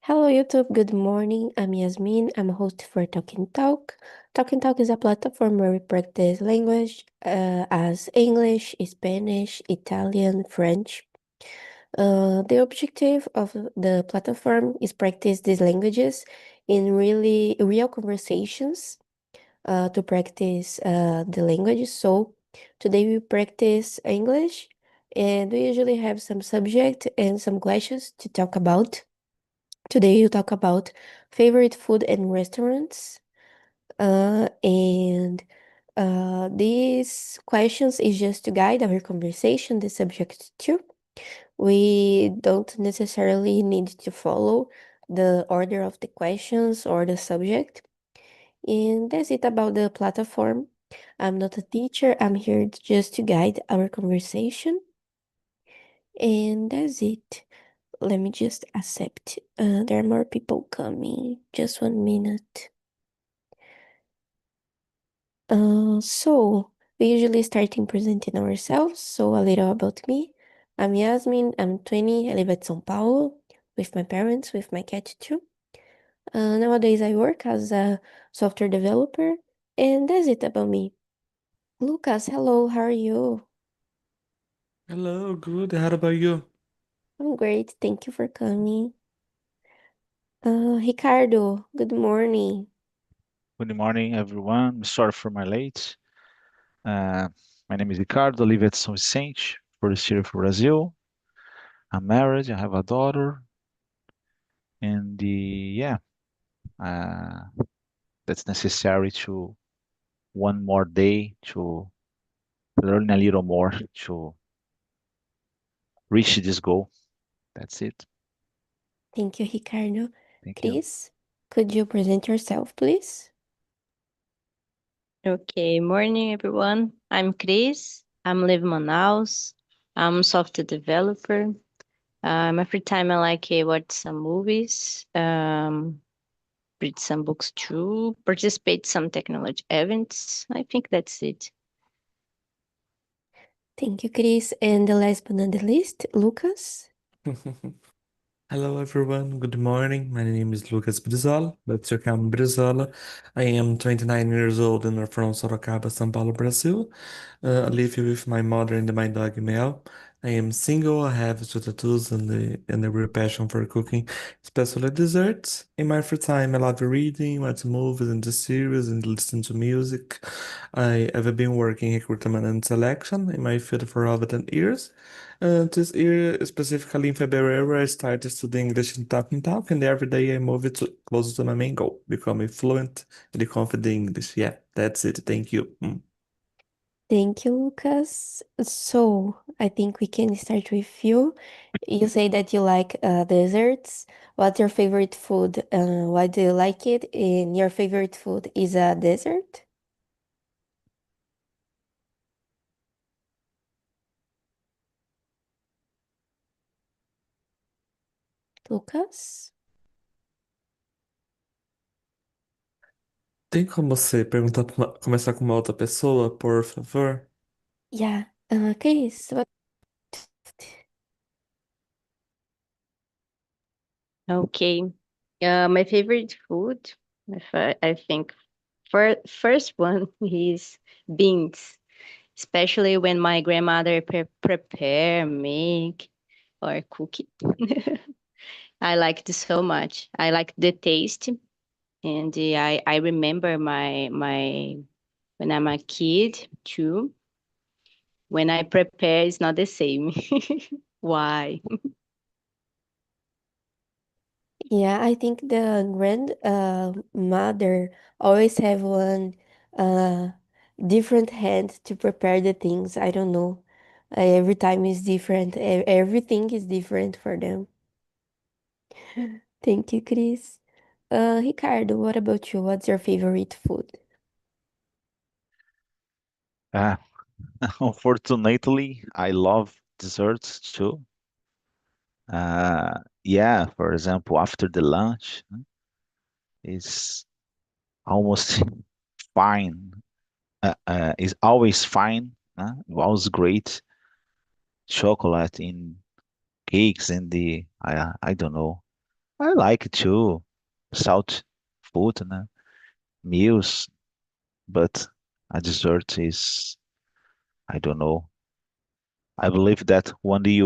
Hello YouTube, good morning. I'm Yasmin. I'm a host for Talking Talk. Talking Talk is a platform where we practice language as English, Spanish, Italian, French. The objective of the platform is practice these languages in really real conversations to practice the language. So today we practice English and we usually have some subject and some questions to talk about. Today you talk about favorite food and restaurants. And these questions is just to guide our conversation, the subject too. We don't necessarily need to follow the order of the questions or the subject. And that's it about the platform. I'm not a teacher. I'm here just to guide our conversation. And that's it. Let me just accept. There are more people coming. Just 1 minute. So we usually start in presenting ourselves. So a little about me. I'm Yasmin. I'm 20. I live at São Paulo with my parents, with my cat too. Nowadays I work as a software developer, and that's it about me. Lucas, hello. How are you? Hello, good. How about you? I'm great. Thank you for coming. Ricardo, good morning. Good morning, everyone. Sorry for my late. Uh, my name is Ricardo. I live at São Vicente, for the city of Brazil. I'm married. I have a daughter, and yeah, uh, that's necessary to one more day to learn a little more to reach this goal. That's it. Thank you, Ricardo. Thank you. Chris, could you present yourself, please? Okay, morning everyone. I'm Cris. I'm live in Manaus. I'm software developer. My free time I like watch some movies, read some books too, participate some technology events. I think that's it. Thank you, Chris. And the last but not the least, Lucas. Hello, everyone. Good morning. My name is Lucas Brizola, but you call me Brizola. I am 29 years old and I'm from Sorocaba, São Paulo, Brazil. I live here with my mother and my dog Mel. I am single. I have two tattoos and a real passion for cooking, especially desserts. In my free time, I love reading, watch movies and the series, and listen to music. I have been working in recruitment and selection in my field for over 10 years. This year, specifically in February, I started studying English in TALKNTALK, and every day I move it closer to my main goal, becoming fluent and confident in English. Yeah, that's it. Thank you. Thank you, Lucas. So I think we can start with you. You say that you like desserts. What's your favorite food? Why do you like it? And your favorite food is a dessert? Lucas? Tem como você perguntar começar com uma outra pessoa, por favor? Yeah. Chris, what? Okay. My favorite food, if I think first one is beans, especially when my grandmother prepare, make, or cook it. I like it so much. I like the taste, and I remember my when I'm a kid too. When I prepare, it's not the same. Why? Yeah, I think the mother always have one uh different hand to prepare the things. I don't know. Every time is different. Everything is different for them. Thank you, Chris. Ricardo, what about you? What's your favorite food? Uh, Unfortunately, I love desserts too. Yeah, for example, after the lunch is almost fine. Is always fine. Always great. Chocolate in cakes and the I don't know. I like too salt food, né? Meals, but a dessert is, I don't know. I believe that one day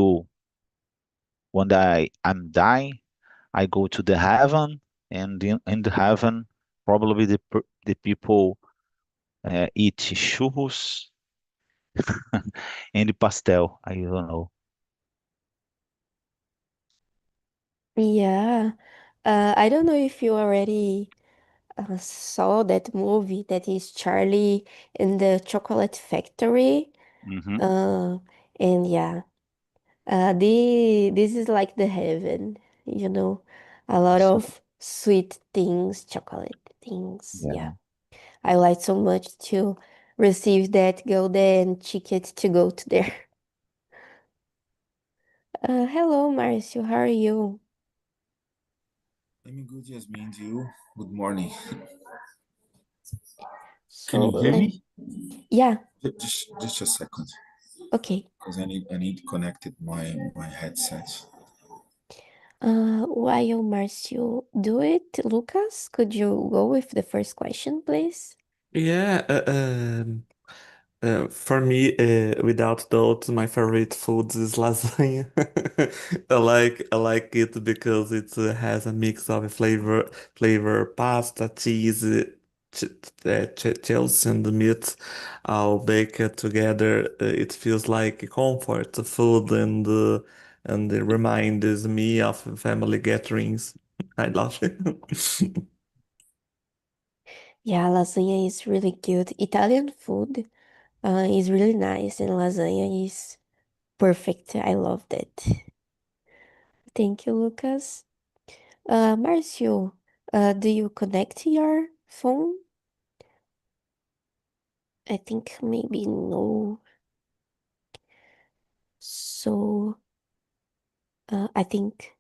I'm dying, I go to the heaven, and in the heaven, probably the people eat churros and pastel. I don't know. Yeah. I don't know if you already saw that movie that is Charlie in the Chocolate Factory. Hmm. Uh, and yeah, this is like the heaven, you know, a lot of sweet things, chocolate things. Yeah, Yeah. I like so much to receive that golden ticket to go to there. Hello, Marcio, how are you? I'm good, Yasmin. You? Good morning. Can So, you hear me? yeah, Just a second, okay. because I need connected my headset. While Marcio do it, Lucas, could you go with the first question, please? Yeah, for me, without doubt, my favorite food is lasagna. I like it because it has a mix of flavor, pasta, cheese, ch Chelsea and the meat all baked together. It feels like comfort food and it reminds me of family gatherings. I love it. Yeah, lasagna is really good. Italian food is really nice, and lasagna is perfect. I love that. Thank you, Lucas. Marcio, do you connect your phone? I think maybe no. So, I think,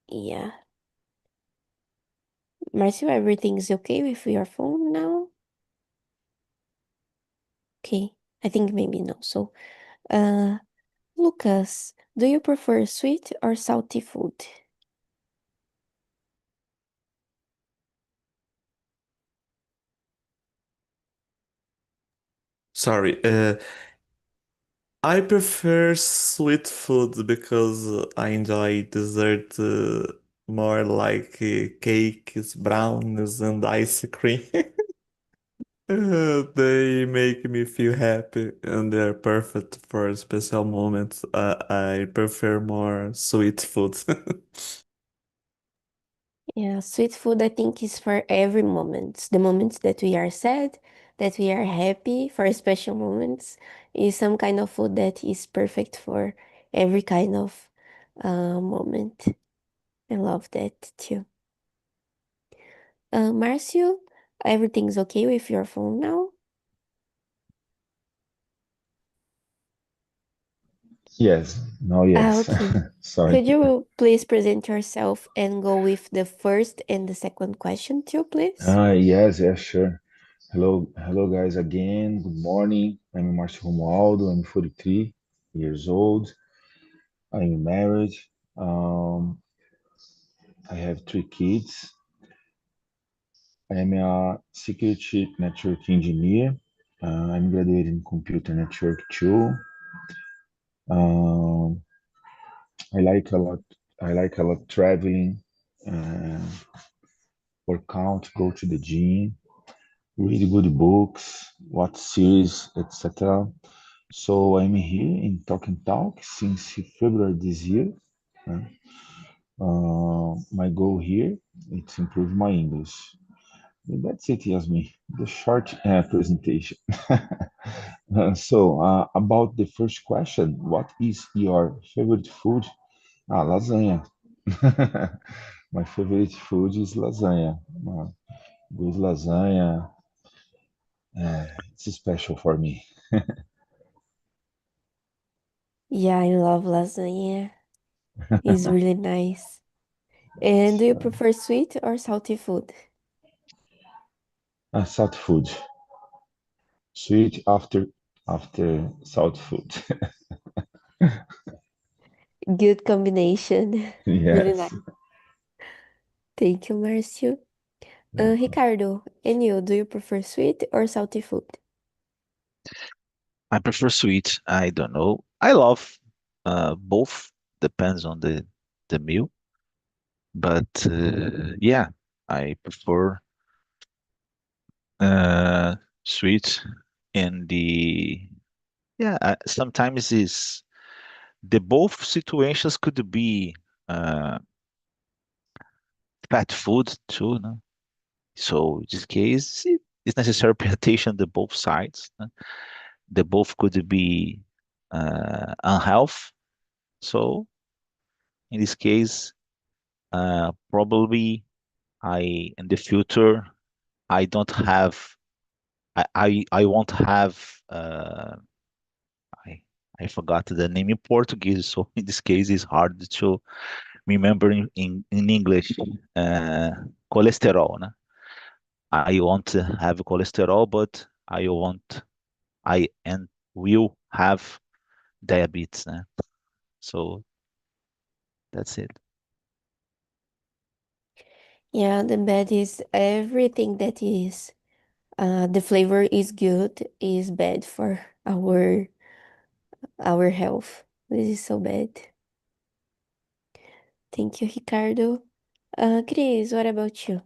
yeah. Marcio, everything's okay with your phone now? Okay, I think maybe no. So, uh, Lucas, do you prefer sweet or salty food? Sorry, I prefer sweet food because I enjoy dessert more like cakes, brownies, and ice cream. They make me feel happy and they're perfect for special moments. I prefer more sweet food. Yeah, sweet food I think is for every moment. The moments that we are sad, that we are happy, for special moments, is some kind of food that is perfect for every kind of moment. I love that too. Marcio, everything's okay with your phone now? Yes. No. Yes. Okay. Sorry. Could you please present yourself and go with the first and the second question too, please? Yes. Yeah. Sure. Hello, guys. Again. Good morning. I'm Marcio Romualdo. I'm 43 years old. I'm married. Um, I have 3 kids. I am a security network engineer. I'm graduated in computer network too. Um, I like a lot. I like a lot traveling, uh, work out, go to the gym, read good books, watch series, etc. So I'm here in Talk and Talk since February this year. uh, my goal here is to improve my English. That's it, Yasmin. The short presentation. About the first question, what is your favorite food? Lasagna. My favorite food is lasagna. Good lasagna. It's special for me. Yeah, I love lasagna. It's really nice. And do you prefer sweet or salty food? Salt food. Sweet after salt food. Good combination. Really Yes. nice. Thank you, Marcio. Welcome. Ricardo, and you, do you prefer sweet or salty food? I prefer sweet. I don't know. I love both. Depends on the meal. But yeah, I prefer uh, sweet. And the yeah, sometimes is the both situations could be uh, fat food too. No? So in this case, it's necessary to pay attention to both sides. No? The both could be unhealth. So in this case, probably I in the future I don't have I won't have I I forgot the name in Portuguese, so in this case it's hard to remember in English. Uh, Cholesterol, né? I won't have cholesterol, but I and will have diabetes, né? So that's it. Yeah, the bad is everything that is the flavor is good is bad for our health. This is so bad. Thank you, Ricardo. Chris, what about you?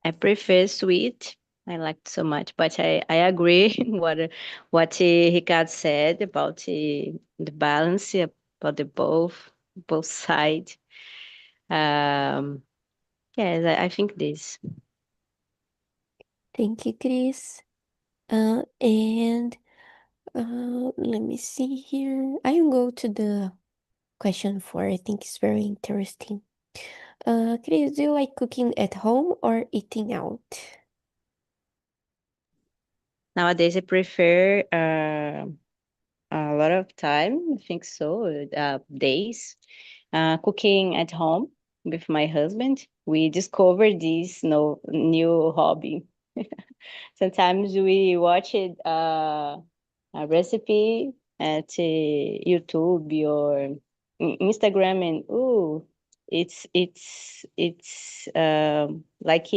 I prefer sweet. I like it so much, but I agree what Ricardo said about the balance, about the both side. Um, yes, I think this. Thank you, Chris. And let me see here. I will go to the question 4. I think it's very interesting. Chris, do you like cooking at home or eating out? Nowadays, I prefer a lot of time. I think so. Days cooking at home with my husband. We discovered this no new hobby. Sometimes we watch it a recipe at YouTube or Instagram, and it's like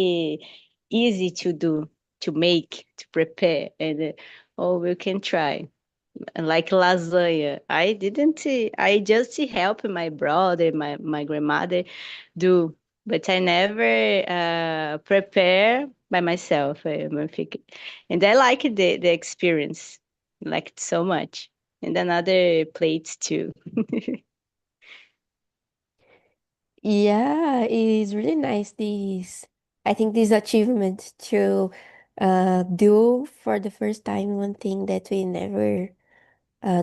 easy to do, to make, to prepare, and oh, we can try. And like lasagna, I didn't. I just help my brother, my grandmother do, but I never prepare by myself. I think, and I like the experience, like it so much, and another plates too. Yeah, it is really nice. I think this achievement to do for the first time one thing that we never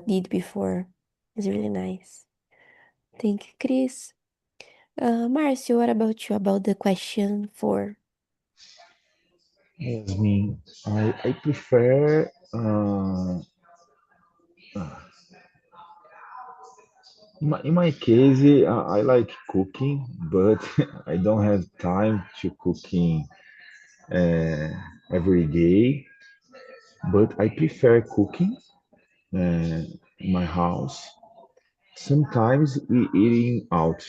did before is really nice. Thank you, Chris. Marcio, what about you about the question 4? Yes, me. I prefer. In my case, I like cooking, but I don't have time to cooking uh, every day. But I prefer cooking in my house. Sometimes eating out.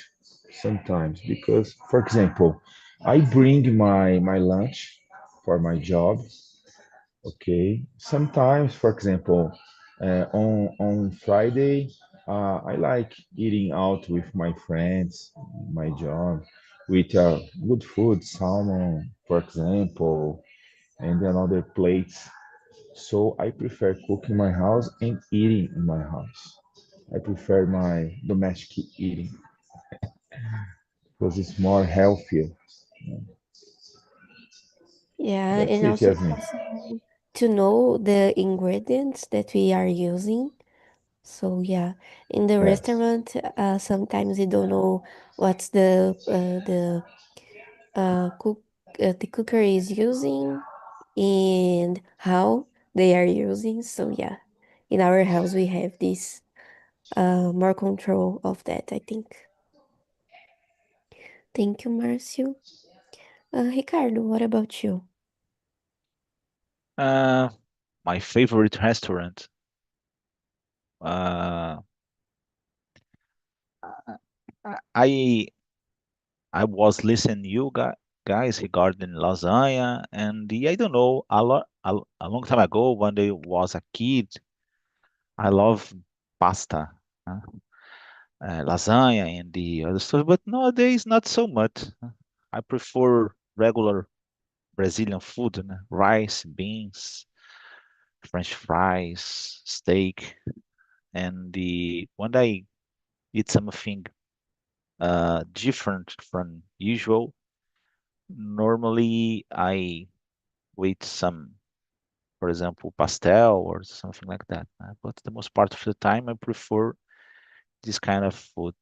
Sometimes because, for example, I bring my lunch for my job. Okay. Sometimes, for example, on Friday, I like eating out with my friends, my job, with good food, salmon, for example, and then other plates. So I prefer cooking in my house and eating in my house. I prefer my domestic eating because it's more healthier. Yeah, That's and it, also it's Yasmin. possible to know the ingredients that we are using. So yeah, in the Yes. restaurant, sometimes you don't know what's cook the cooker is using and how they are using. So yeah, in our house we have this more control of that, I think. Thank you, Marcio. Ricardo, what about you? Uh, my favorite restaurant. Uh, I I was listening you guys regarding lasagna, and I don't know a long time ago when I was a kid, I love pasta, uh, lasagna, and the other stuff. But nowadays, not so much. I prefer regular Brazilian food, rice, beans, French fries, steak, and the when I eat something different from usual, normally I with some, for example, pastel or something like that. But the most part of the time, I prefer this kind of food.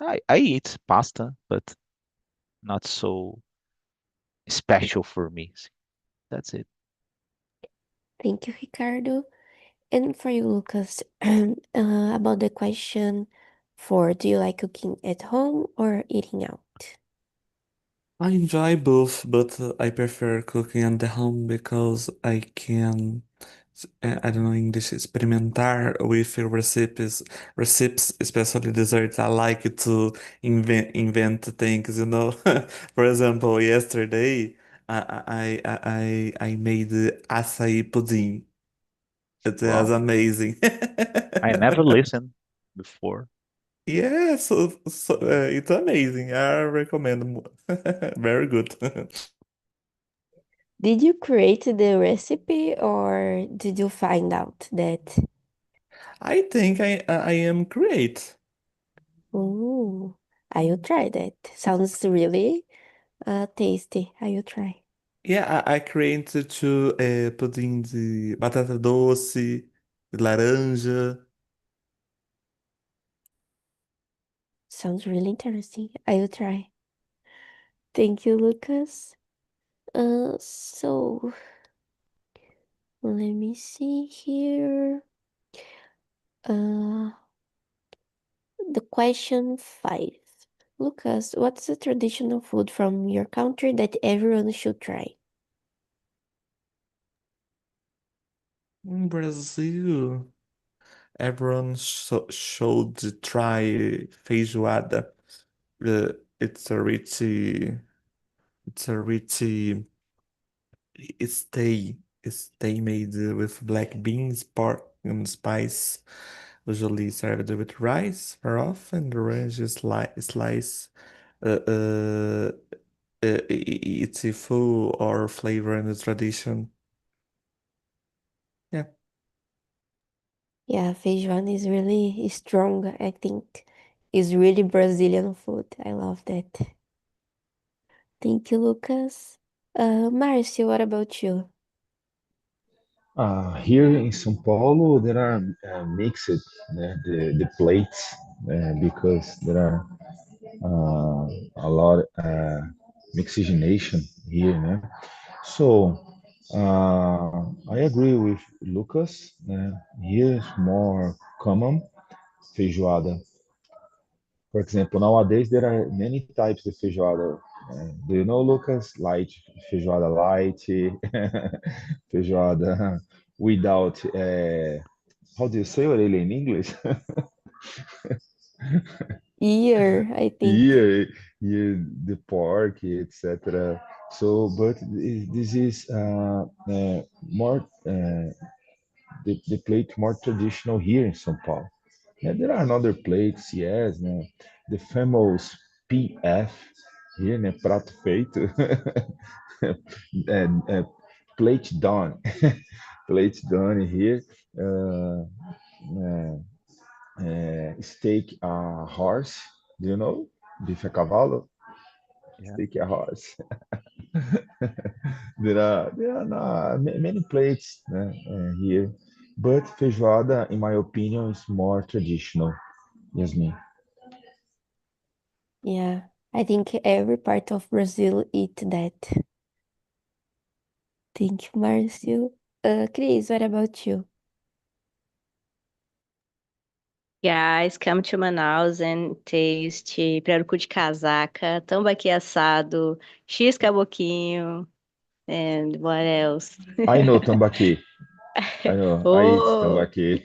I eat pasta, but not so special for me. That's it. Thank you, Ricardo. And for you, Lucas, about the question for do you like cooking at home or eating out? I enjoy both, but I prefer cooking at the home because I can, I don't know English, experimentar with recipes, especially desserts. I like to invent things, you know. For example, yesterday I made açaí pudding. It was Wow, amazing. I never listened before. Yeah, it's amazing. I recommend. Very good. Did you create the recipe or did you find out that? I think I am great. Ooh, I will try that. Sounds really tasty. I will try. Yeah, I created to pudding de batata doce, de laranja. Sounds really interesting. I will try. Thank you, Lucas. So let me see here. Uh, the question 5. Lucas, what's the traditional food from your country that everyone should try? In Brazil, everyone should try feijoada. Uh, it's a richy, it's a richy stay, stay made with black beans, pork, and spice. Usually served with rice, broth, and orange slice. It's a full or flavor and a tradition. Yeah. Yeah, feijoada is really strong, I think. It's really Brazilian food. I love that. Thank you, Lucas. Marcio, what about you? Here in São Paulo, there are mixed the plates because there are a lot mixagination here, né? So I agree with Lucas. Here is more common feijoada. For example, nowadays there are many types of feijoada. Do you know, Lucas? Light feijoada light, feijoada without. How do you say orelha in English? Ear, I think. Yeah, yeah, the pork, etc. So, but this is more the plate more traditional here in São Paulo. Yeah, there are other plates, yes, né? The famous PF here, né? Prato feito, and plate done, plate done here. Uh, uh, steak a horse, do you know? Bife a cavalo, Yeah. steak a horse. There are many plates here, but feijoada, in my opinion, is more traditional. Yasmin. Yeah, I think every part of Brazil eat that. Thank you, Marcio. Cris, what about you? Guys, come to Manaus and taste pirarucu de casaca, tambaqui assado, X caboquinho, and what else? I know tambaqui. I know. I eat Oh, tambaqui.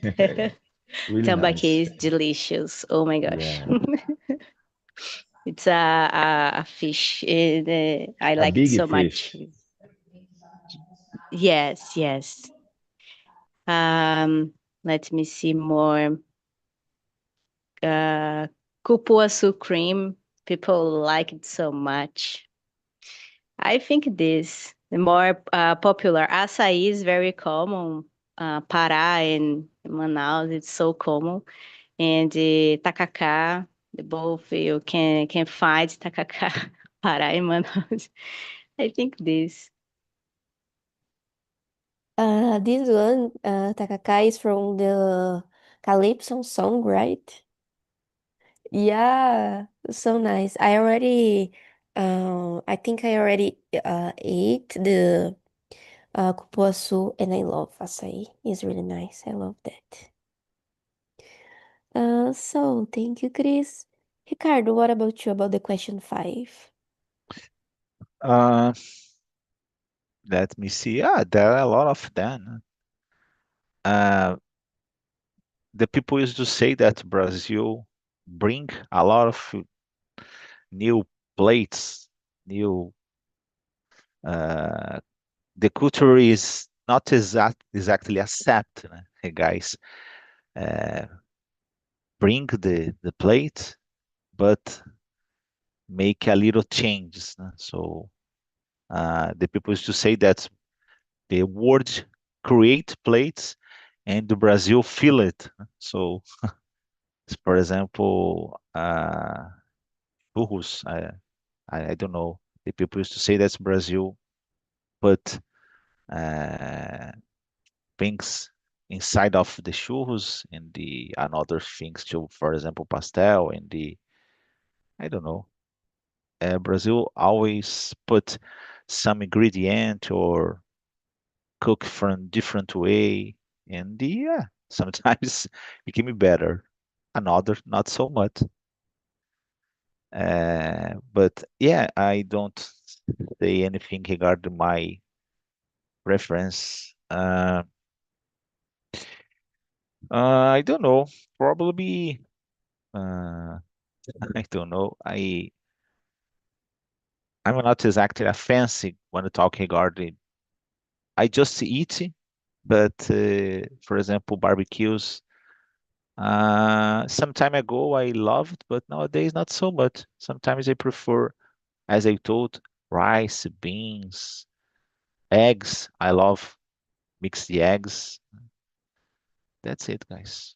Really tambaqui nice. is delicious. Oh my gosh. Yeah. It's a fish. I A like it big so fish. much. Yes, yes. Um, Let me see more. Cupuaçu cream. People like it so much. I think this the more popular. Açaí is very common. Pará and Manaus, it's so common. And tacacá, both you can find tacacá, Pará and Manaus. I think this. This one, Takaka, is from the Calypso song, right? Yeah, so nice. I think I already ate the cupuaçu and I love açaí. It's really nice. I love that. So thank you, Chris. Ricardo, what about you about the question 5? Uh, Let me see. There are a lot of them. The people used to say that Brazil bring a lot of new plates, new. The culture is not exactly accept, né? Hey guys, bring the plate, but make a little changes. Né? So the people used to say that the word create plates and the Brazil feel it. So, for example, churros, I don't know. The people used to say that Brazil put uh, things inside of the churros and the another things too. For example, pastel and the I don't know. Brazil always put some ingredient or cook from different way, and yeah, sometimes became better. Another not so much. But yeah, I don't say anything regarding my preference. I don't know. Probably, uh, I don't know. I'm not exactly a fancy when talking regarding. I just eat, but for example, barbecues. Some time ago I loved, but nowadays not so much. Sometimes I prefer, as I told, rice, beans, eggs. I love mixed eggs. That's it, guys.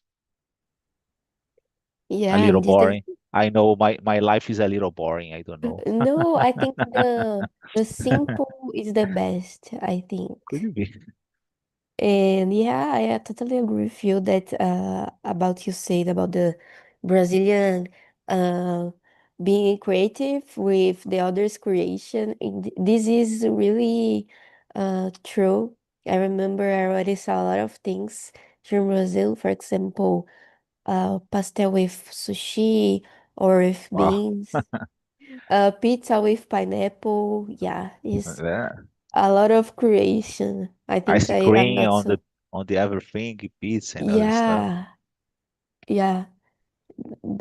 A Yeah, little and this the boring. I know my life is a little boring. I don't know. no, I think the simple is the best, I think. Could be. And yeah, I totally agree with you that about you said about the Brazilian uh being creative with the others' creation. And this is really true. I remember I already saw a lot of things here in Brazil, for example, pastel with sushi or with Wow. beans, pizza with pineapple. Yeah, it's Yeah. a lot of creation. I think Ice I'm cream not on so. the everything, pizza and other stuff. Yeah, yeah.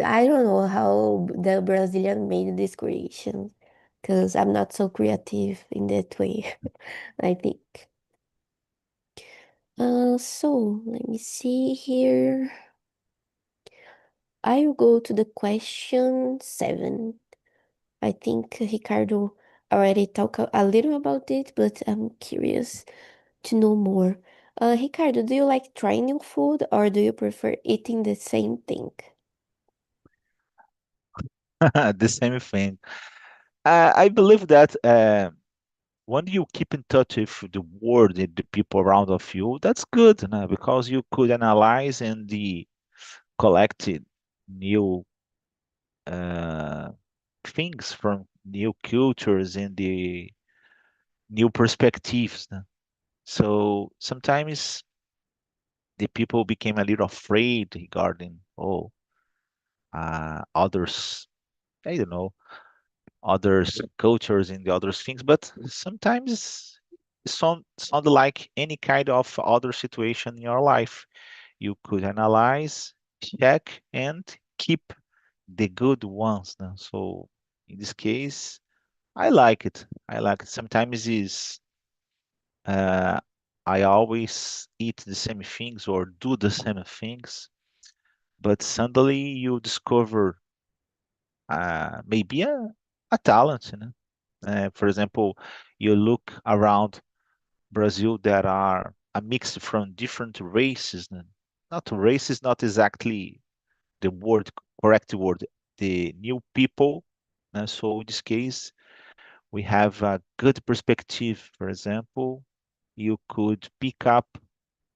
I don't know how the Brazilian made this creation because I'm not so creative in that way, I think. So let me see here. I will go to the question 7. I think Ricardo already talked a little about it, but I'm curious to know more. Ricardo, do you like trying new food or do you prefer eating the same thing? The same thing. I believe that when you keep in touch with the world and the people around of you, that's good, because you could analyze and collect new uh, things from new cultures and the new perspectives. So sometimes the people became a little afraid regarding others. I don't know others cultures and the other things, but sometimes it sound like any kind of other situation in your life. You could analyze, check, and keep the good ones. No? So In this case, I like it. I like it. Sometimes I always eat the same things or do the same things, but suddenly you discover maybe a talent, you know. For example, you look around Brazil, there are a mix from different races. Not races, not exactly the word, correct word, the new people. So in this case, we have a good perspective. For example, you could pick up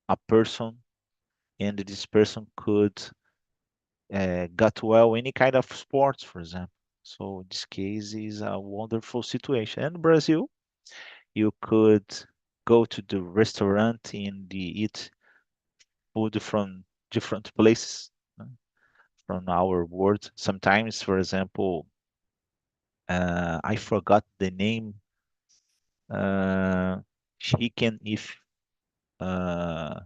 a person, and this person could get well any kind of sports, for example. So in this case is a wonderful situation. And Brazil, you could go to the restaurant and eat food from different places from our world. Sometimes, for example, I forgot the name. Chicken if uh,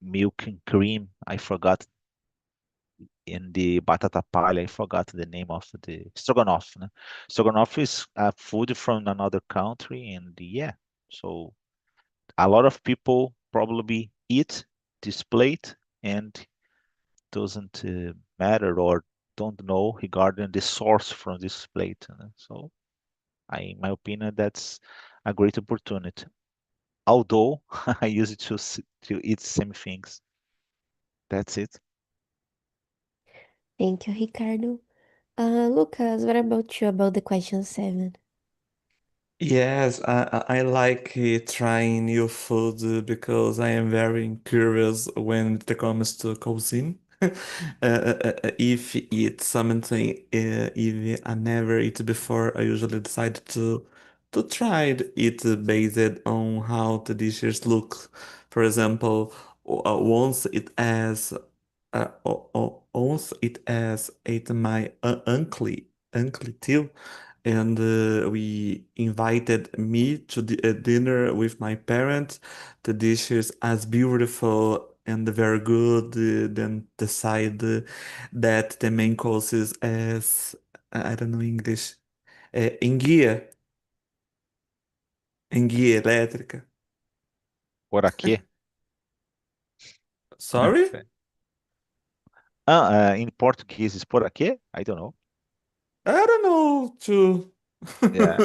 milk and cream. I forgot in the batata palha. I forgot the name of the stroganoff. Né? Stroganoff is food from another country, and yeah, so a lot of people probably eat this plate and doesn't matter or don't know regarding the source from this plate. So, in my opinion, that's a great opportunity. Although I use it to eat same things. That's it. Thank you, Ricardo. Lucas, what about you about the question 7? Yes, I like trying new food because I am very curious when it comes to cuisine. If it's something if I never eat before, I usually decide to try it based on how the dishes look. For example, once it has ate my uncle too, and we invited me to the dinner with my parents. The dishes as beautiful and very good. Then decide that the main course is as I don't know English. Enguia, enguia elétrica. Por aqui. Sorry? In Portuguese is por aqui? I don't know. I don't know too. Yeah,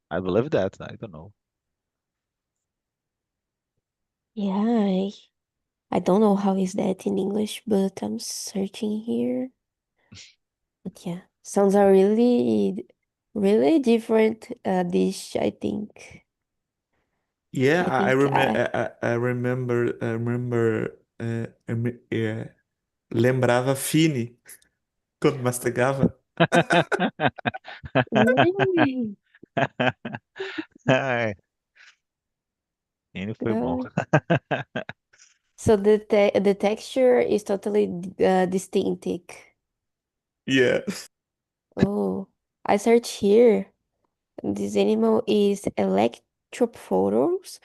I believe that. I don't know. Yeah, I don't know how is that in English, but I'm searching here. But yeah, sounds a really, really different dish, I think. Yeah, I I think remember. I remember. I remember. Lembrava Fini quando mastigava. Really? Ai, ele foi bom. Yeah. So the texture is totally distinctive. Yeah. Oh, I search here. This animal is electrophotos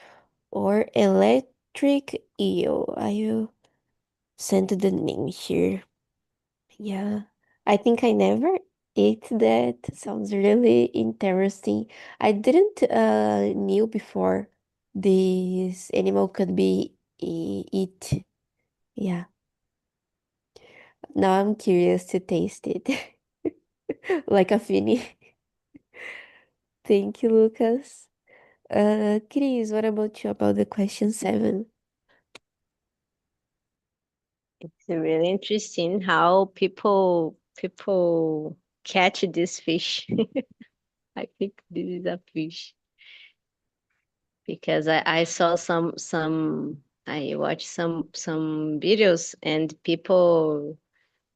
or electric eel. I sent the name here. Yeah, I think I never ate that. Sounds really interesting. I didn't knew before this animal could be eat. Yeah, now I'm curious to taste it. Like a Finny. Thank you, Lucas. Chris, what about you about the question 7? It's really interesting how people catch this fish. I think this is a fish because I saw some I watched some videos and people,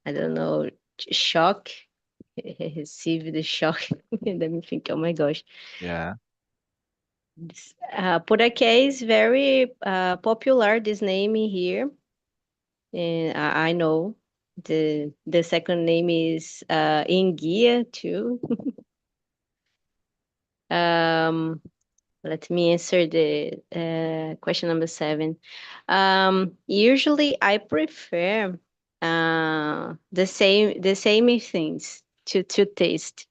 I don't know, shock receive the shock and then think, oh my gosh. Yeah. Puraquê is very popular, this name here. And I know the second name is Enguia too. Let me answer the question number 7. Usually I prefer the same things. to taste.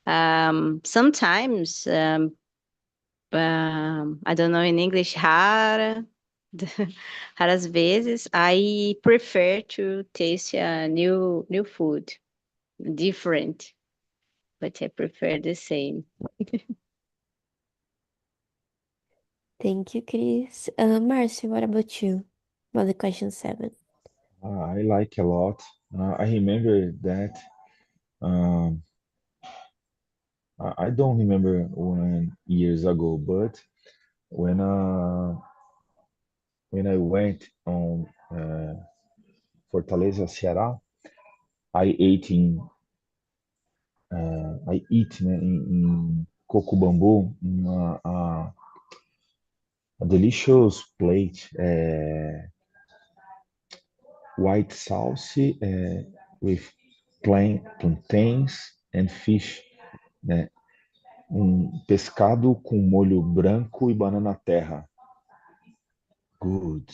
Sometimes, I don't know in English, rara, raras vezes, I prefer to taste new food, different, but I prefer the same. Thank you, Chris. Marcio, what about you? About the question 7. I like a lot. I remember that. Um, I don't remember when years ago, but when uh, when I went on Fortaleza, Ceará, I ate in I eat né, em Coco Bambu a delicious plate, white sauce with plantains and fish, né? Pescado com molho branco e banana terra. Good.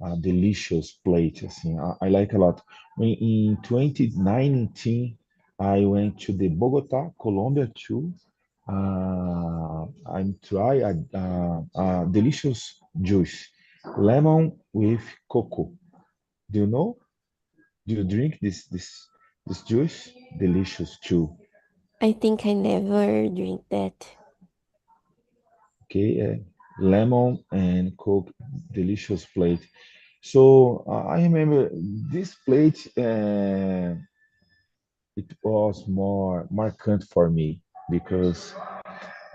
A delicious plate, assim. I like a lot. In 2019, I went to the Bogota, Colombia too. I try a delicious juice, lemon with cocoa. Do you know? Do you drink this juice? Delicious too. I think I never drink that. Okay, lemon and coke, delicious plate. So I remember this plate. It was more markant for me because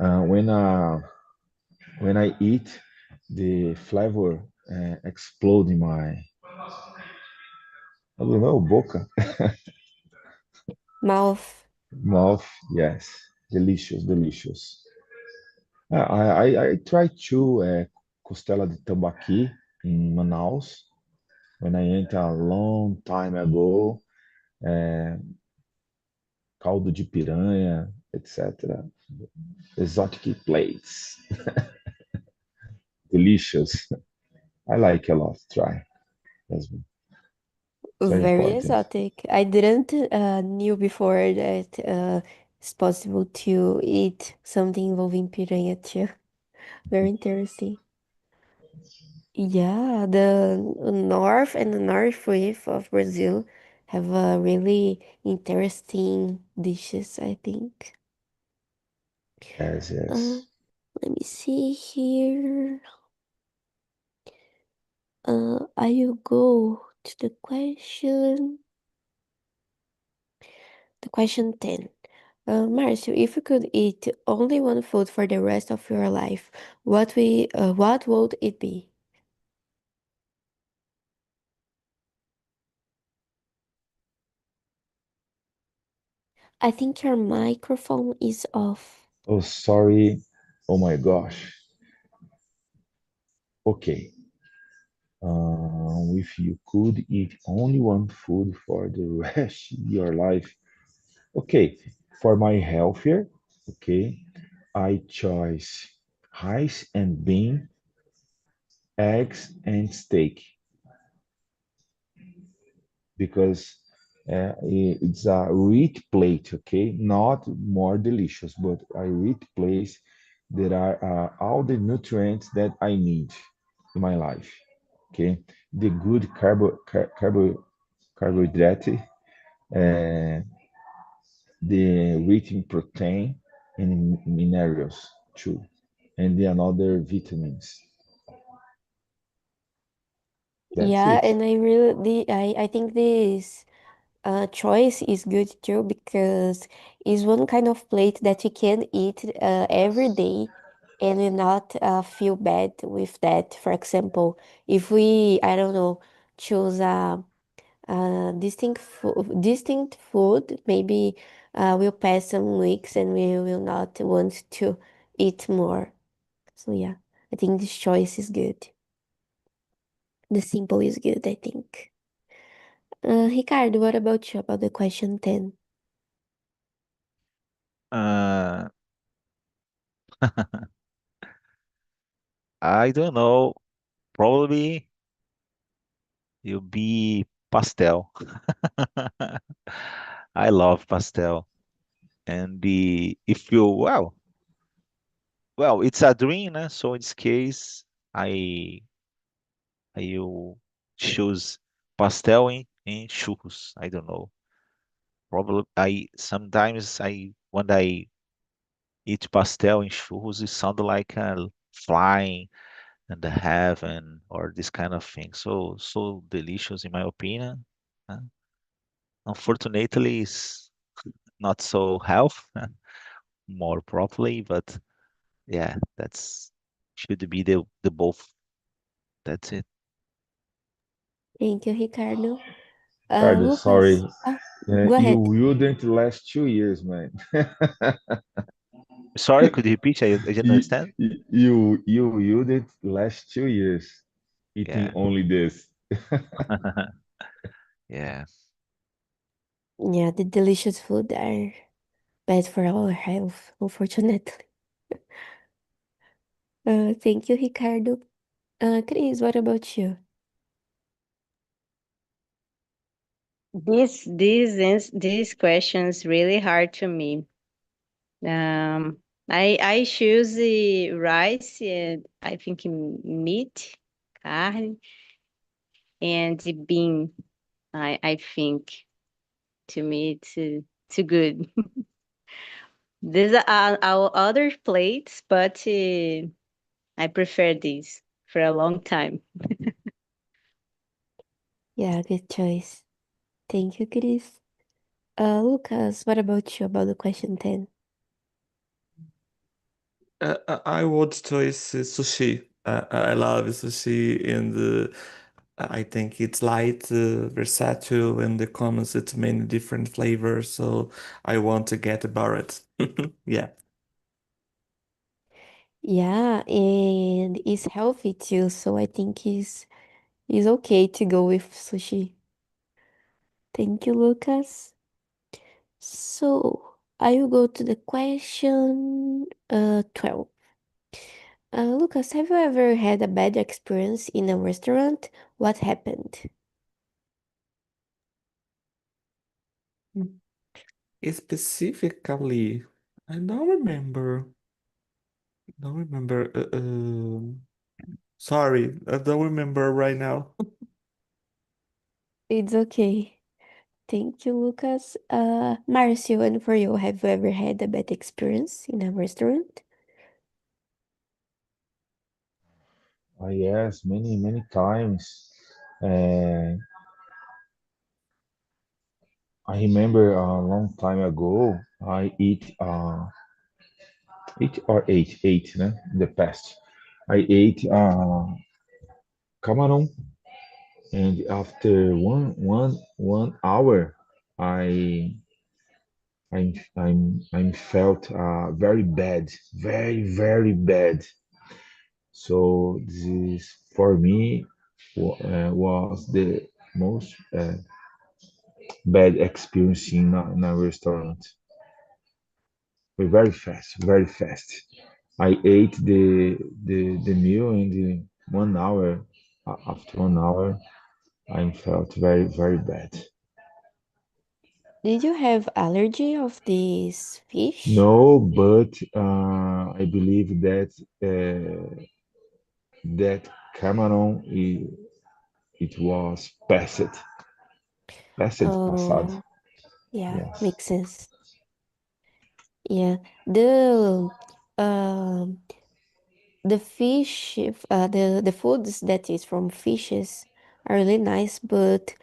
uh, when uh, when I eat, the flavor explode in my I don't know boca Mouth. mouth. Yes, delicious, delicious. I tried to costela de tambaqui in Manaus when I went a long time ago. Caldo de piranha, etc. Exotic plates, delicious. I like a lot. Try. That's very Very important. exotic. I didn't knew before that it's possible to eat something involving piranha too. Very interesting. Yeah, the north and the northwest of Brazil have a really interesting dishes, I think. Yes, Uh, yes. let me see here. I will go to the question 10. Marcio, if you could eat only one food for the rest of your life, what would it be? I think your microphone is off. Oh, sorry. Oh my gosh. Okay. If you could eat only one food for the rest of your life, okay. For my healthier, okay, I choose rice and bean, eggs and steak because it's a rich plate, okay? Not more delicious, but a rich place that are all the nutrients that I need in my life, okay? The good carbohydrate, uh, the rich in protein and minerals too, and the another vitamins. That's Yeah, it. and I think this choice is good too because it's one kind of plate that you can eat every day and will not feel bad with that. For example, if we, I don't know, choose a distinct food, maybe we'll pass some weeks and we will not want to eat more. So yeah, I think this choice is good. The simple is good, I think. Ricardo, what about you about the question 10? Uh, I don't know. Probably you'll be pastel. I love pastel. And if you it's a dream, né? So in this case, I I will choose pastel in churros. I don't know. Probably I sometimes I when I eat pastel in churros, it sounds like flying and the heaven or this kind of thing. So delicious in my opinion. Uh, Unfortunately, it's not so health more properly, but yeah, that's should be the both. That's it. Thank you, Ricardo. Ricardo, Lucas, sorry. go You ahead. wouldn't last 2 years, man. Sorry, could you repeat? I didn't you, understand. you wouldn't last 2 years eating Yeah. only this. Yeah. Yeah, the delicious food are bad for our health, unfortunately. Thank you, Ricardo. Chris, what about you? These questions really hard to me. Um, I choose the rice and I think meat, carne, and the bean. I think to me it's too good. These are our other plates, but I prefer this for a long time. Yeah, good choice. Thank you, Chris. Lucas, what about you about the question 10? I would choose sushi. I love sushi, and I think it's light, versatile, and it comes with many different flavors. So I want to get about it. Yeah. Yeah, and it's healthy too, so I think it's okay to go with sushi. Thank you, Lucas. So I will go to the question 12. Lucas, have you ever had a bad experience in a restaurant? What happened? Specifically, I don't remember. Don't remember. Sorry, I don't remember right now. It's okay. Thank you, Lucas. Marcio, and for you, have you ever had a bad experience in a restaurant? Yes, many times. Uh, I remember a long time ago, I eat or ate, né? In the past. I ate camarão, and after one hour, I I'm felt very bad, very bad. So this for me was the most bad experience in a restaurant. But very fast, very fast. I ate the meal in the 1 hour. After 1 hour, I felt very bad. Did you have allergy of this fish? No, but I believe that that Cameron it was passado. Oh, yeah, Yes. makes sense. Yeah, the um the fish, the foods that is from fishes are really nice, but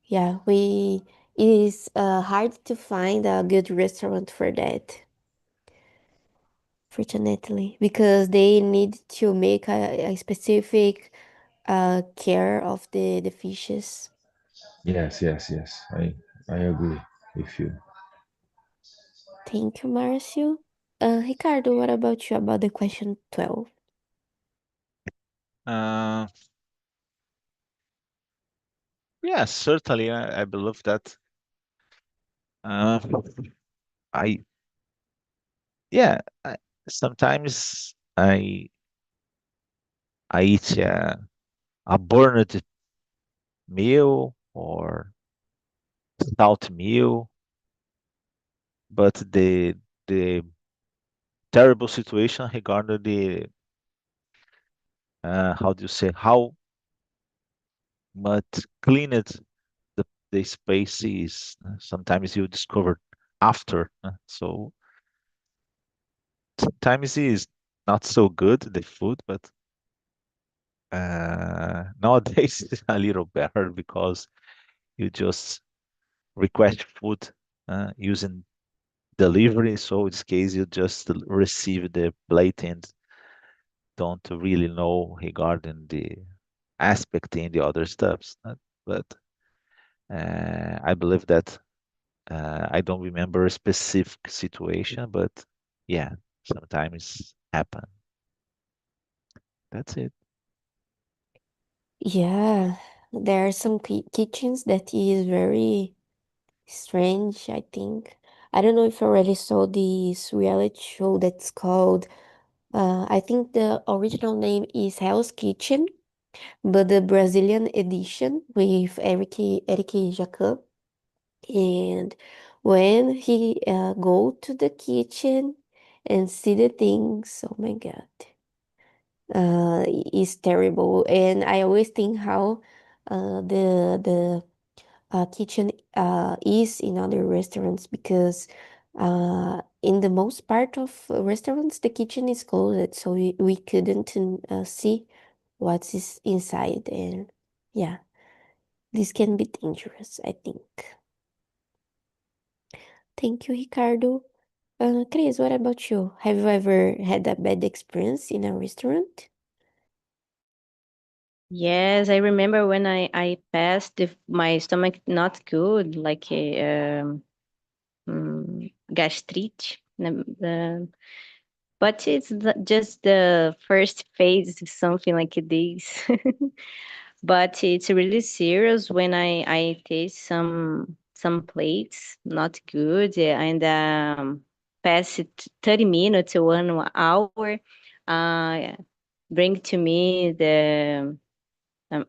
yeah, it is hard to find a good restaurant for that, fortunately, because they need to make a specific care of the fishes. Yes. I agree with you. Thank you, Marcio. Ricardo, what about you about the question 12? Uh, yeah, certainly. I believe that. Uh, I yeah. Sometimes I eat a burned meal or salt meal. but the terrible situation regarding the how do you say, how much cleaned the space is. Sometimes you discover after. So sometimes it is not so good the food, but nowadays it's a little better because you just request food using delivery. So in this case, you just receive the plate and don't really know regarding the aspect in the other stuffs. But I believe that I don't remember a specific situation, but yeah, sometimes happen. That's it. Yeah, there are some kitchens that is very strange, I think. I don't know if you already saw this reality show that's called, I think the original name is Hell's Kitchen, but the Brazilian edition with Eric Jacan. And when he go to the kitchen and see the things, oh my God, is terrible. And I always think how the kitchen is in other restaurants because in the most part of restaurants the kitchen is closed, so we couldn't see what is inside, and yeah, this can be dangerous, I think. Thank you, Ricardo. Chris, what about you? Have you ever had a bad experience in a restaurant? Yes, I remember when I passed my stomach not good, like a gastrite. But it's just the first phase, something like this. But it's really serious when I taste some plates not good, and past 30 minutes to 1 hour, uh, bring to me the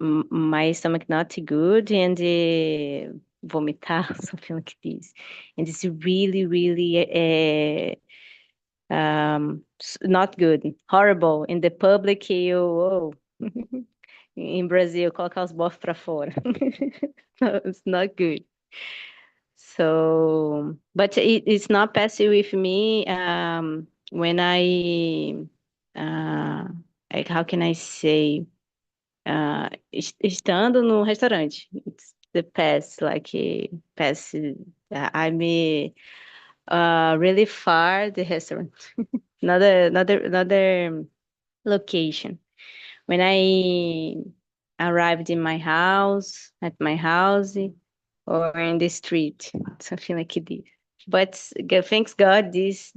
my stomach not good and vomitar something like this, and it's really really not good, horrible in the public. You oh. Em Brazil, colocar os bofs para fora. No, it's not good. So, but it's not passive with me. When like, how can I say? Estando no restaurante, it's the past, like past. I'm really far the restaurant, another location. When I arrived in my house, at my house, or in the street, something like this. But thanks God, this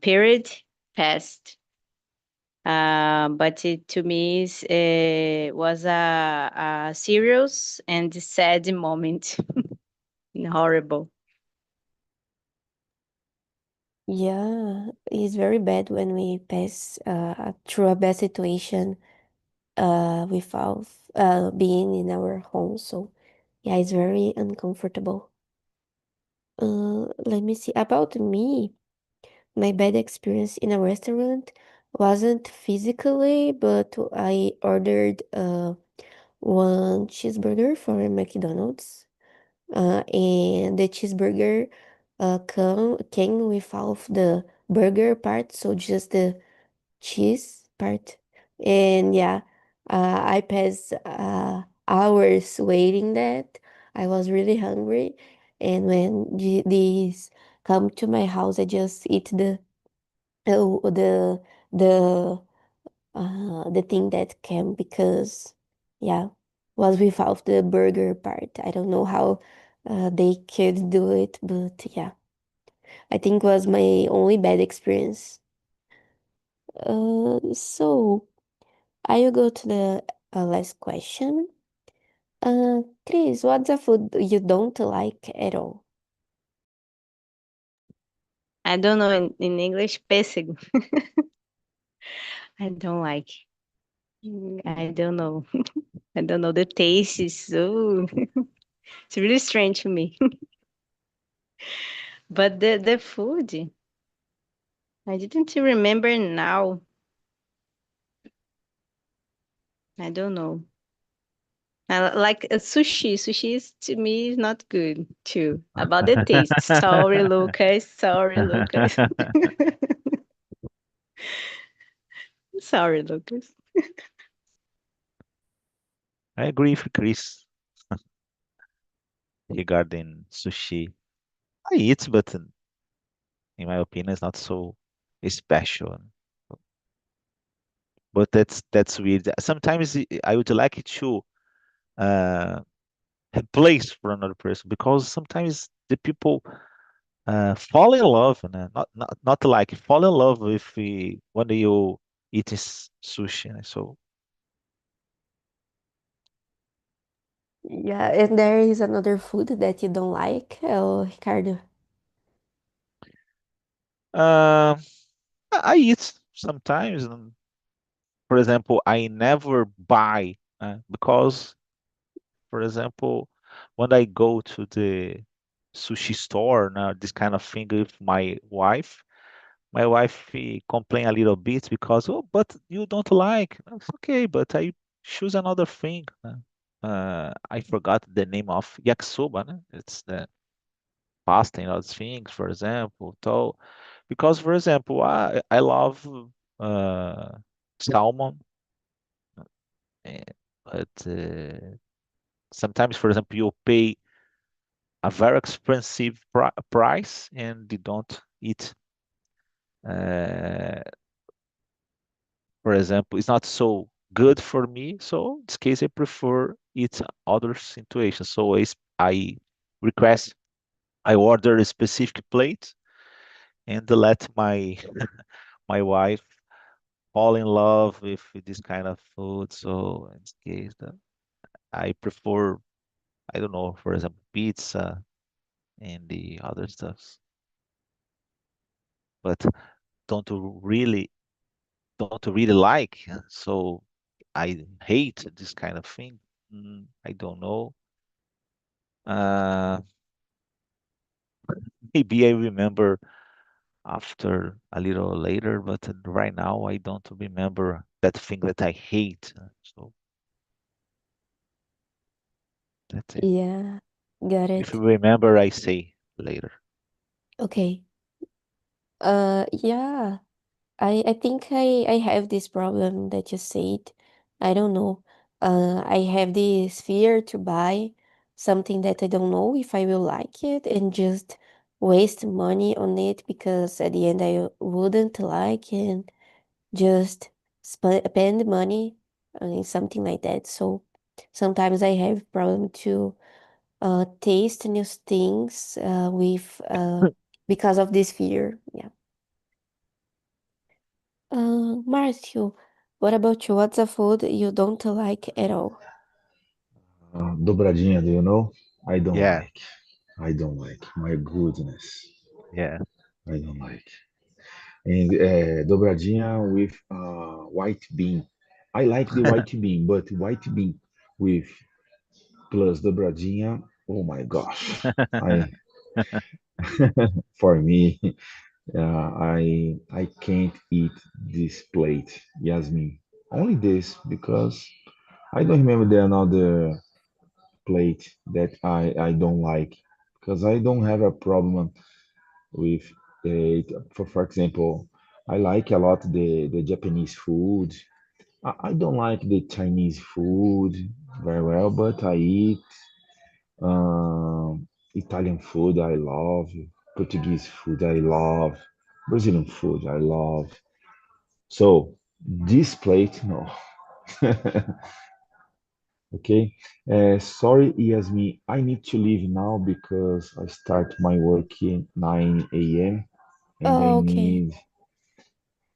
period passed. But it, to me, was a serious and sad moment, horrible. Yeah, it's very bad when we pass through a bad situation without being in our home. So yeah, it's very uncomfortable. Let me see. About me, my bad experience in a restaurant wasn't physically, but I ordered one cheeseburger from McDonald's. And the cheeseburger came without the burger part, so just the cheese part. And yeah, I passed hours waiting that. I was really hungry, and when these come to my house, I just eat the the the thing that came because yeah, was without the burger part. I don't know how they could do it, but yeah, I think was my only bad experience. So I will go to the last question. Chris, what's a food you don't like at all? I don't know in English, pêssego. I don't like. I don't know. I don't know. The taste is so. It's really strange to me. But the food, I didn't remember now. I don't know. Like sushi. Sushi is to me is not good too. About the taste. Sorry, Lucas. Sorry, Lucas. Sorry, Lucas. I agree with Chris regarding sushi. I eat, but in my opinion, it's not so special. But that's weird. Sometimes I would like to uh, replace for another person because sometimes the people fall in love, and not like fall in love with when you eat sushi. So Yeah, and there is another food that you don't like, Ricardo. uh, I eat sometimes. And for example, I never buy because, for example, when I go to the sushi store, now this kind of thing with my wife complain a little bit because, oh, but you don't like. It's okay, but I choose another thing. I forgot the name of yakisoba. Né? It's the pasta and other things, for example. So, because, for example, I love uh, salmon, eh, but sometimes, for example, you pay a very expensive price and you don't eat. Uh, for example, it's not so good for me. So in this case, I prefer eat other situations. So I request, I order a specific plate and let my my wife fall in love with this kind of food. So in this case, I prefer, I don't know, for example, pizza and the other stuffs. But don't really don't really like. So I hate this kind of thing. I don't know. Uh, maybe I remember after a little later, but right now I don't remember that thing that I hate. So that's it. Yeah, got If you it. remember, I say later. Okay. Yeah. I think I have this problem that you said. I don't know. I have this fear to buy something that I don't know if I will like it and just waste money on it because at the end I wouldn't like and just spend money on something like that. So sometimes I have problem to taste new things with because of this fear. Yeah. Marcio, what about you? What's a food you don't like at all? Dobradinha, do you know? I don't Yeah, like. I don't like. My goodness, yeah. I don't like. And dobradinha with white bean. I like the white bean, but white bean with plus dobradinha. Oh my gosh! I for me, I can't eat this plate, Yasmin. Only this because I don't remember the another plate that I don't like because I don't have a problem with it. For example, I like a lot the Japanese food. I don't like the Chinese food very well, but I eat Italian food. I love Portuguese food. I love Brazilian food. I love. So this plate, no. Okay. Sorry, Yasmin. I need to leave now because I start my work in 9 a.m. and Oh, okay.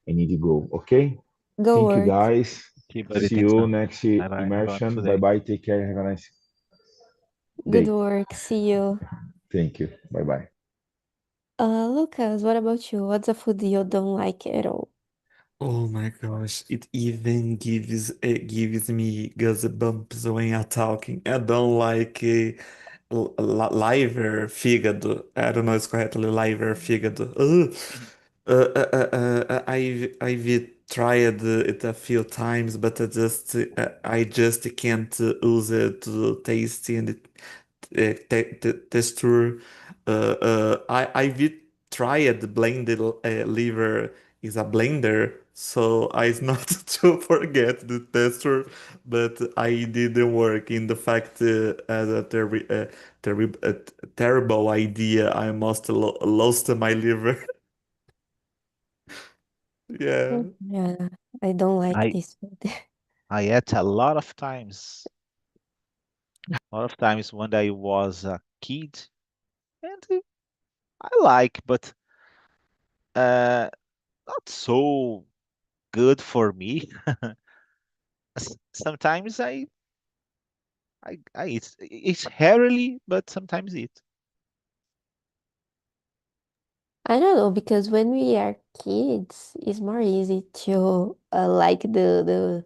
I need to go. Okay. Go Thank you, work. guys. Okay, buddy. See Thanks, you man. next Bye bye. Have a immersion. wonderful Bye day. bye. Take care. Have a nice Good day. work. See you. Thank you. Bye bye. Lucas, what about you? What's a food you don't like at all? Oh my gosh, it even gives me goosebumps when you're talking. I don't like liver, fígado. I don't know it's correctly, liver, fígado. I've tried it a few times, but I just can't use it to taste and texture. I've tried blended liver is a blender, so I not to forget the texture, but I didn't work. In the fact, as a terrible idea, I must lost my liver. Yeah. Yeah, I don't like I this food. I ate a lot of times. A lot of times when I was a kid, and I like, but not so good for me. Sometimes I eat. It's rarely, but sometimes eat. I don't know, because when we are kids, it's more easy to like the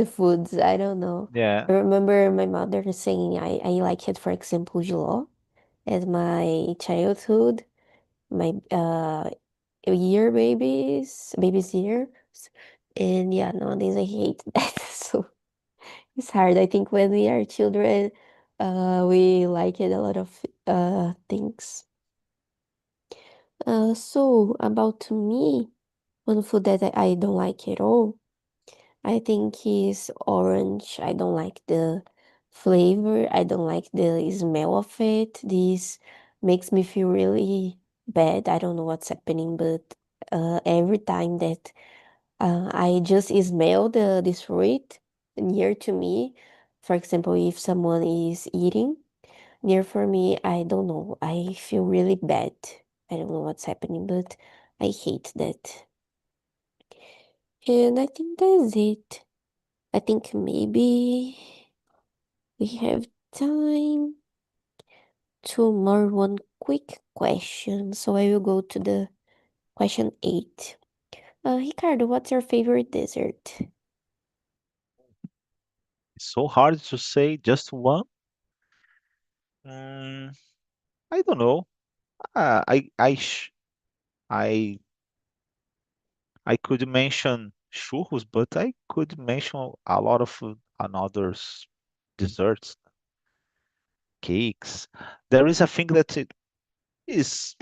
foods. I don't know. Yeah. I remember my mother saying I like it, for example, jiló as my childhood, my baby's years. And yeah, nowadays I hate that. So it's hard. I think when we are children, we like it a lot of things. So about me, one food that I don't like at all, I think is orange. I don't like the flavor. I don't like the smell of it. This makes me feel really bad. I don't know what's happening, but every time that I just smell this fruit near to me, for example, if someone is eating near for me, I don't know. I feel really bad. I don't know what's happening, but I hate that. And I think that's it. I think maybe we have time to more one quick question. So I will go to the question 8. Ricardo, what's your favorite dessert? It's so hard to say just one. Mm, I don't know. I I could mention churros, but I could mention a lot of another desserts, cakes. There is a thing that it is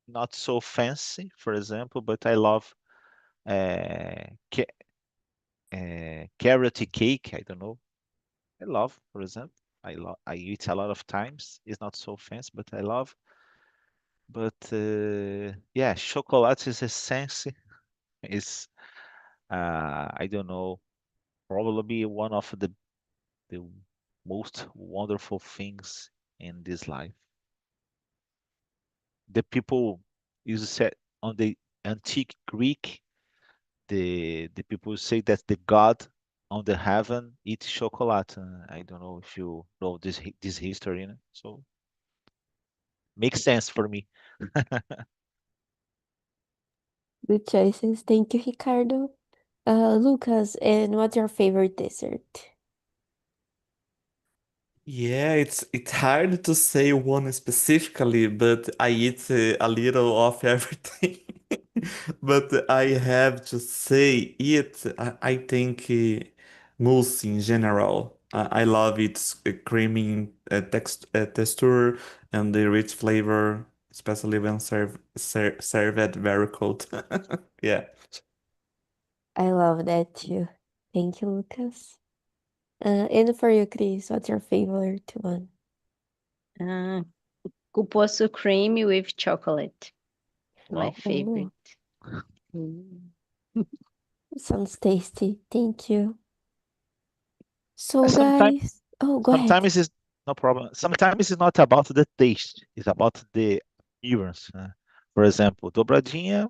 not so fancy, for example, but I love uh, ca carrot cake. I don't know. I love, for example. I eat a lot of times. It's not so fancy, but I love. But yeah, chocolate is essence. Is I don't know, probably one of the most wonderful things in this life. The people used to say on the antique Greek, the people say that the god on the heaven eats chocolate. I don't know if you know this history, you know? So makes sense for me. Good choices. Thank you, Ricardo. Lucas, and what's your favorite dessert? Yeah, it's hard to say one specifically, but I eat a little of everything. But I have to say it. I think mousse in general. I love its creamy texture and the rich flavor, especially when served very cold. Yeah. I love that too. Thank you, Lucas. And for you, Chris, what's your favorite one? Uh, Cupuaçu cream with chocolate. My Wow. Oh, favorite. Mm. sounds tasty. Thank you. So, Sometimes guys, oh, go ahead. sometimes it's no problem. Sometimes it's not about the taste, it's about the appearance. For example, dobradinha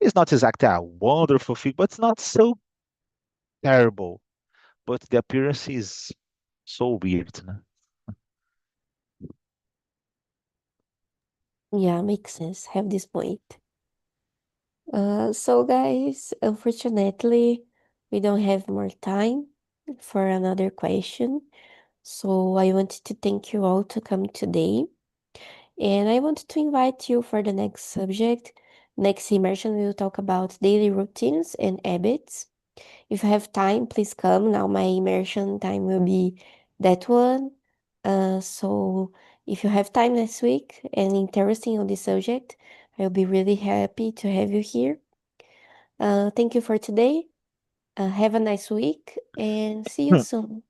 is not exactly a wonderful thing, but it's not so terrible. But the appearance is so weird. Yeah, makes sense. Have this point. So guys, unfortunately, we don't have more time for another question. So I wanted to thank you all to come today. And I want to invite you for the next subject. Next immersion, we will talk about daily routines and habits. If you have time, please come. Now my immersion time will be that one. So if you have time next week and interested on this subject, I'll be really happy to have you here. Thank you for today. Have a nice week and see you soon.